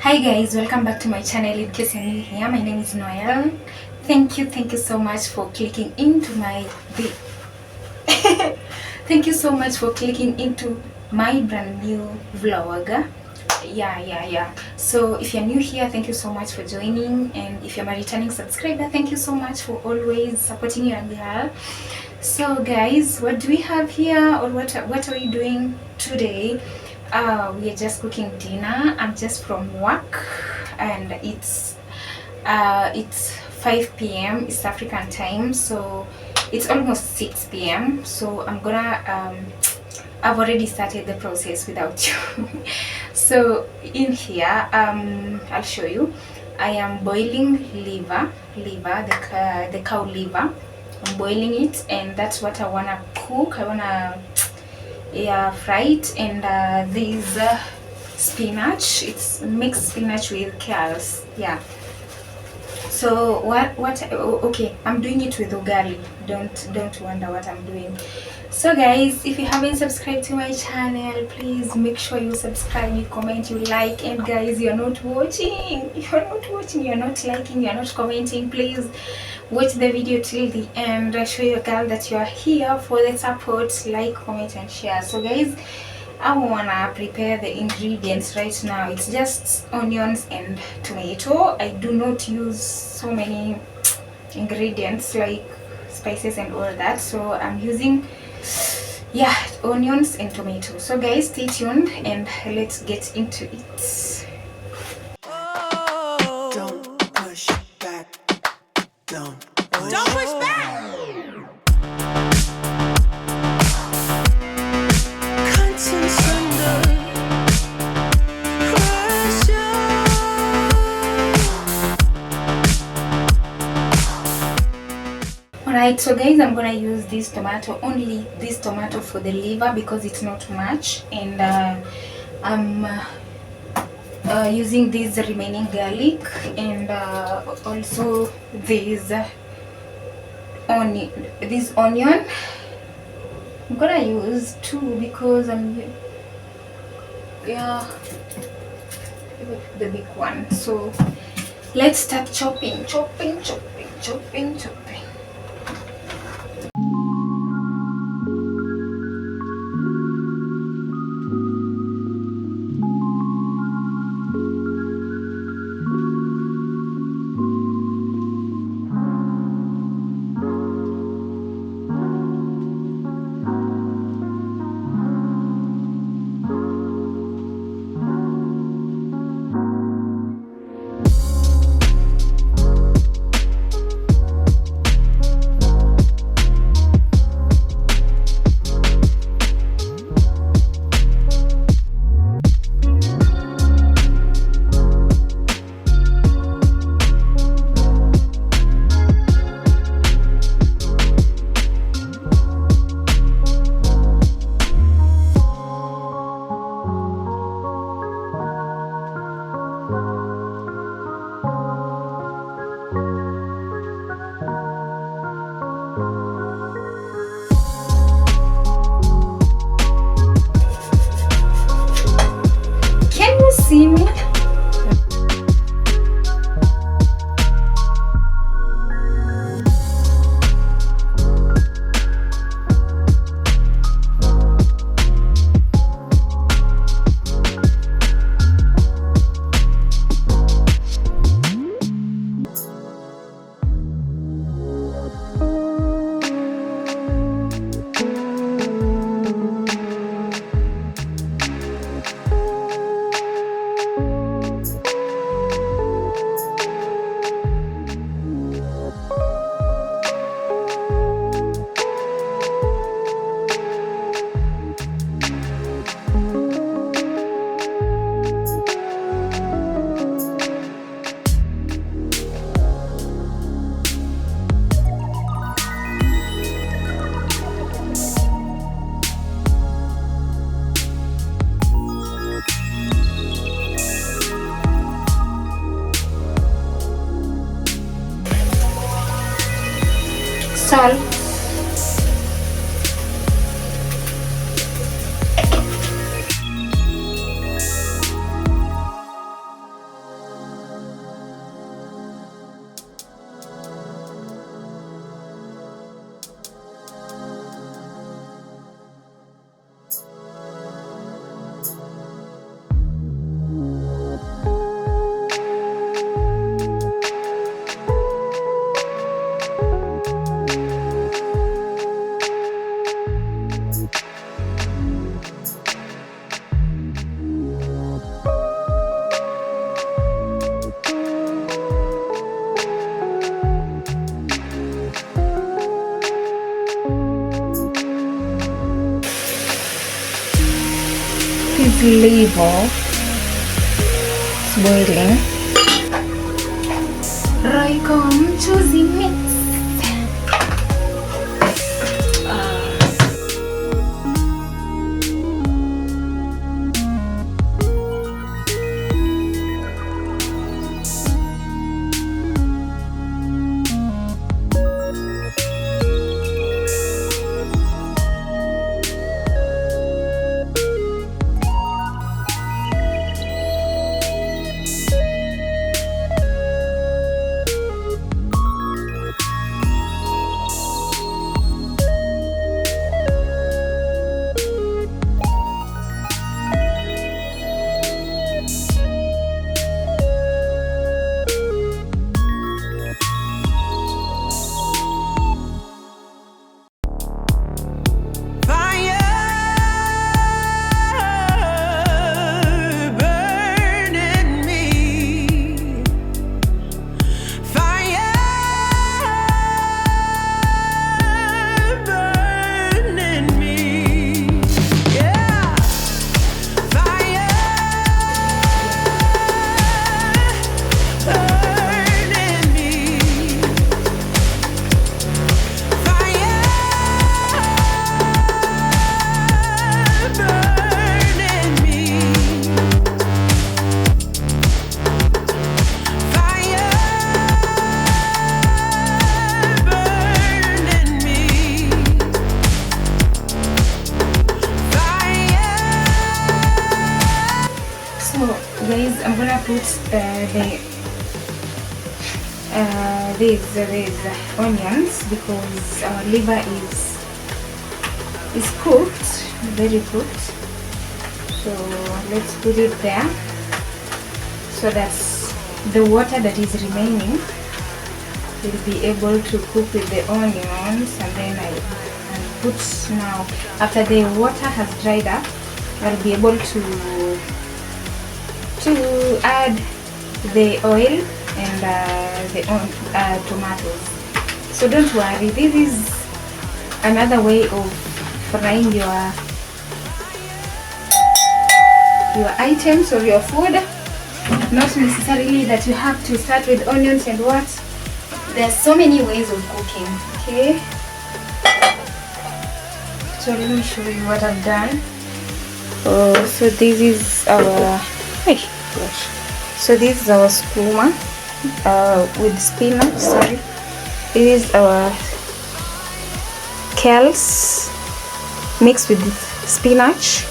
Hi guys, welcome back to my channel. In case you're new here, my name is Noel. Thank you so much for clicking into my thank you so much for clicking into my brand new vlog. Yeah. So if you're new here, thank you so much for joining, and if you're my returning subscriber, thank you so much for always supporting your girl. So guys, what do we have here, or what are we doing today? We are just cooking dinner. I'm just from work, and it's 5 p.m. East African time, so it's almost 6 p.m. So I'm gonna I've already started the process without you. So in here, I'll show you. I am boiling liver, the cow liver. I'm boiling it, and that's what I wanna cook. I wanna fry it. And these spinach. It's mixed spinach with kales. Yeah. So okay, I'm doing it with ugali. Don't wonder what I'm doing. So guys, if you haven't subscribed to my channel, please make sure you subscribe, you comment, you like. And guys, you're not watching, you're not liking, you're not commenting, please watch the video till the end. Show your girl that you are here for the support. Like, comment and share. So guys, I wanna prepare the ingredients right now. It's just onions and tomato. I do not use so many ingredients like spices and all that, so I'm using onions and tomato. So guys, stay tuned and let's get into it. Don't push back. Don't push back. Conscience under pressure. Alright, so guys, I'm gonna use this tomato, only this tomato for the liver, because it's not much. And I'm using this remaining garlic, and also this onion. I'm gonna use two because the big one. So let's start chopping. Can you see me? Salt. liver is boiling. Royco mchuzi mix. Guys, I'm gonna put these onions because our liver is cooked, very cooked. So let's put it there so that the water that is remaining will be able to cook with the onions, and then I put now after the water has dried up, I'll be able to add the oil and the tomatoes. So don't worry, this is another way of frying your items or your food. Not necessarily that you have to start with onions and what. There's so many ways of cooking. Okay, so let me show you what I've done. Oh, so this is our so this is our skuma with spinach. Sorry, this is our kales mixed with spinach,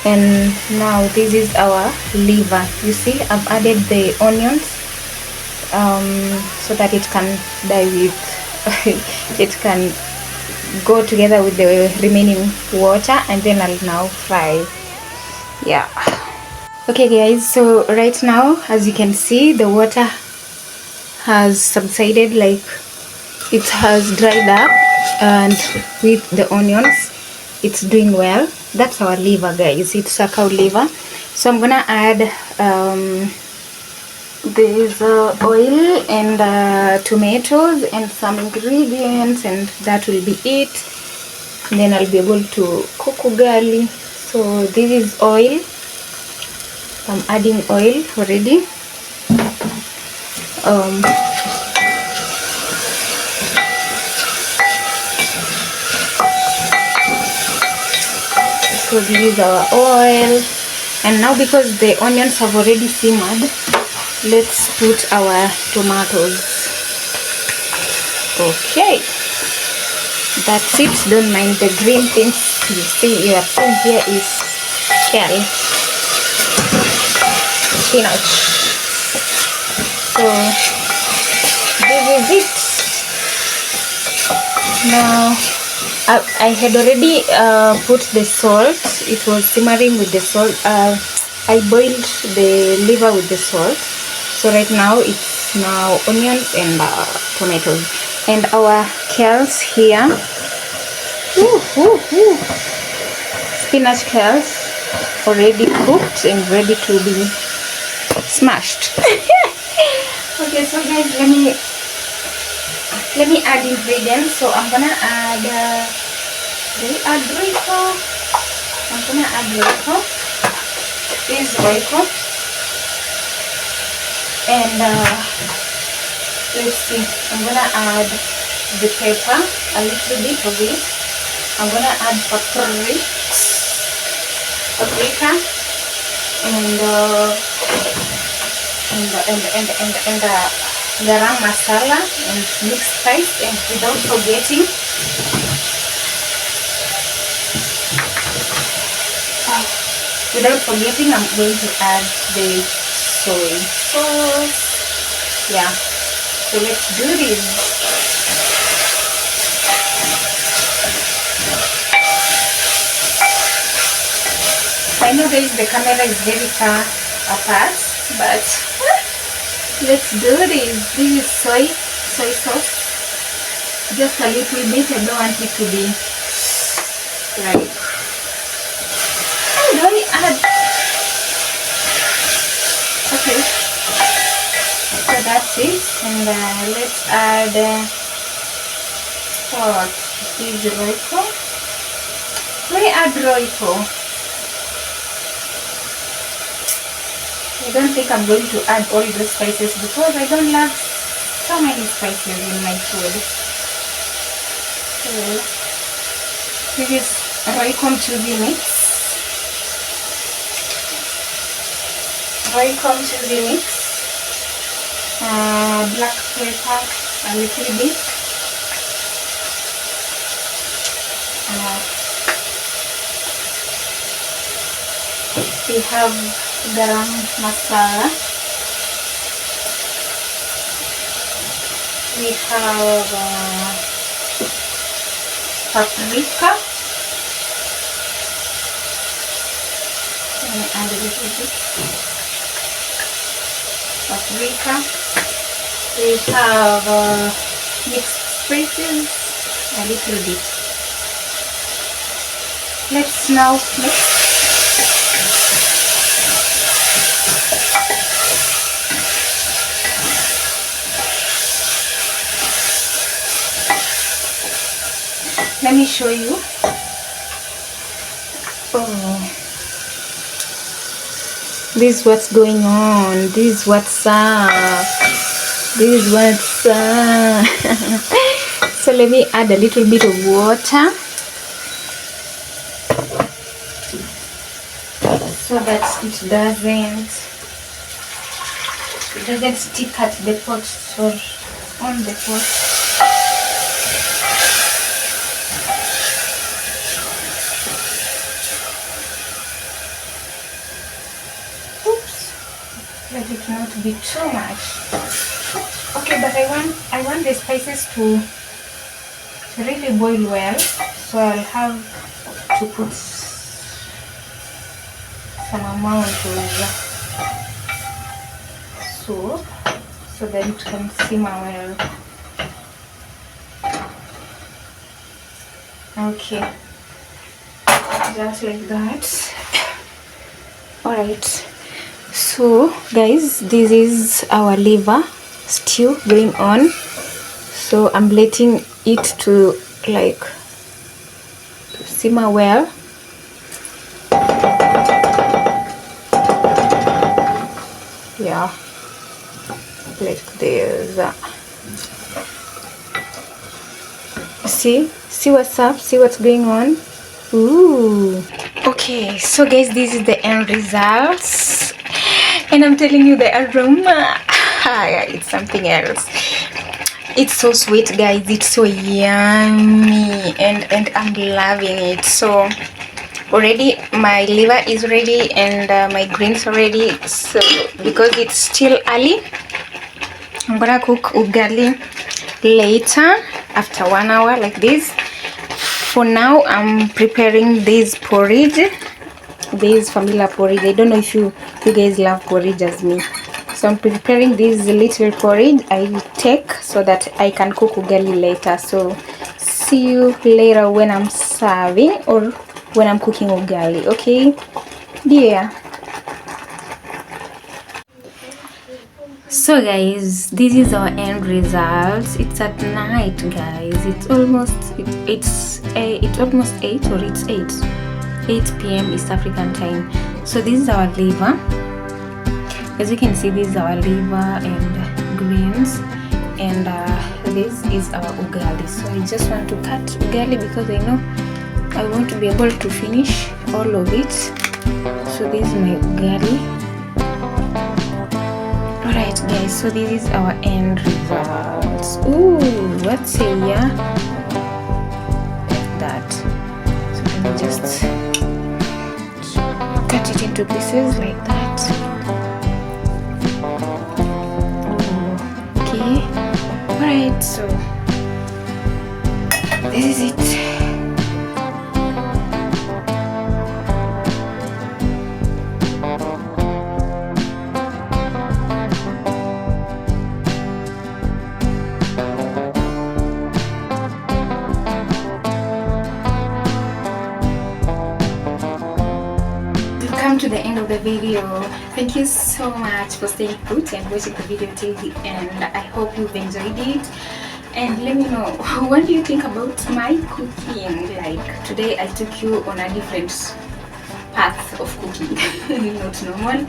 and now this is our liver. You see, I've added the onions so that it can die with it can go together with the remaining water, and then I'll now fry. Yeah. Okay guys, so right now as you can see, the water has subsided, like it has dried up, and with the onions it's doing well. That's our liver guys, it's a cow liver. So I'm gonna add this oil and tomatoes and some ingredients, and that will be it. And then I'll be able to cook ugali. So this is oil. I'm adding oil already. So this is our oil, and now because the onions have already simmered, let's put our tomatoes. Okay, that's it. Don't mind the green things you see. Your thing here is kale, spinach. So this is it. Now I had already put the salt. It was simmering with the salt. I boiled the liver with the salt. So right now it's now onions and tomatoes, and our kales here. Spinach kales already cooked and ready to be smashed. Okay, so guys, let me add ingredients. So I'm gonna add I'm gonna add Royco. this royco, and let's see, I'm gonna add the pepper, a little bit of it. I'm gonna add paprika, and garam masala and mixed spice, and without forgetting I'm going to add the soy sauce. Yeah, so let's do this. I know guys, the camera is very far apart, but let's do this. This is soy sauce, just a little bit. I don't want it to be like, how do I add? Okay, so that's it, and let's add what is royco. Do I add royco? I don't think I'm going to add all the spices because I don't love so many spices in my food. So this is royco chili mix. Black pepper a little bit. We have garam masala. We have paprika. Let me add a little bit. Paprika. We have mixed spices, a little bit. Let's now mix. Let me show you. Oh, this is what's going on. This is what's up. So let me add a little bit of water so that it doesn't stick at the pot or on the pot. Let it not be too much. Okay, but I want the spices to really boil well, so I'll have to put some amount of soup so that it can simmer well. Okay, just like that. Alright, so guys, this is our liver stew going on. So I'm letting it to like simmer well. Yeah, like this. See what's up, see what's going on. Ooh. Okay, so guys, this is the end results, and I'm telling you, the aroma, it's something else. It's so sweet, guys. It's so yummy, and I'm loving it. So already my liver is ready, and my greens are ready. So because it's still early, I'm gonna cook ugali later after 1 hour like this. For now, I'm preparing this porridge, this familiar porridge. I don't know if you guys love porridge as me. So I'm preparing this little porridge I take so that I can cook ugali later. So see you later when I'm serving or when I'm cooking ugali. Okay, yeah. So guys, this is our end result. It's at night, guys. It's almost 8 or it's 8 p.m. East African time. So this is our liver. As you can see, this is our liver and greens, and this is our ugali. So I just want to cut ugali because I know I want to be able to finish all of it. So this is my ugali. Alright guys, so this is our end results. Ooh, let's say yeah, like that. So let me just cut it into pieces like that. Okay, alright, so this is it. To the end of the video. Thank you so much for staying put and watching the video till the end. I hope you've enjoyed it, and let me know what do you think about my cooking. Like today I took you on a different path of cooking, not normal.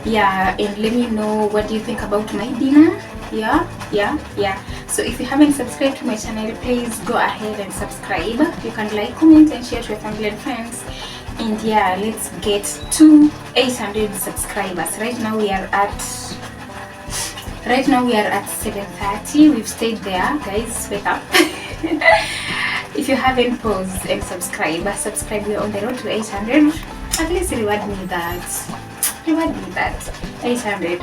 Yeah, and let me know what do you think about my dinner. Yeah. So if you haven't subscribed to my channel, please go ahead and subscribe. You can like, comment and share to your family and friends. And yeah, let's get to 800 subscribers. Right now we are at 730. We've stayed there, guys. Wake up. If you haven't paused and subscribe, we're on the road to 800. At least reward me that 800.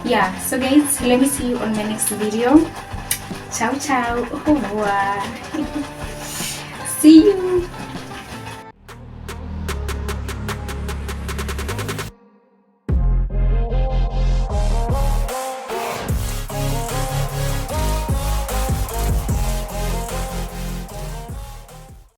Yeah, so guys, let me see you on my next video. Ciao. Au revoir. See you.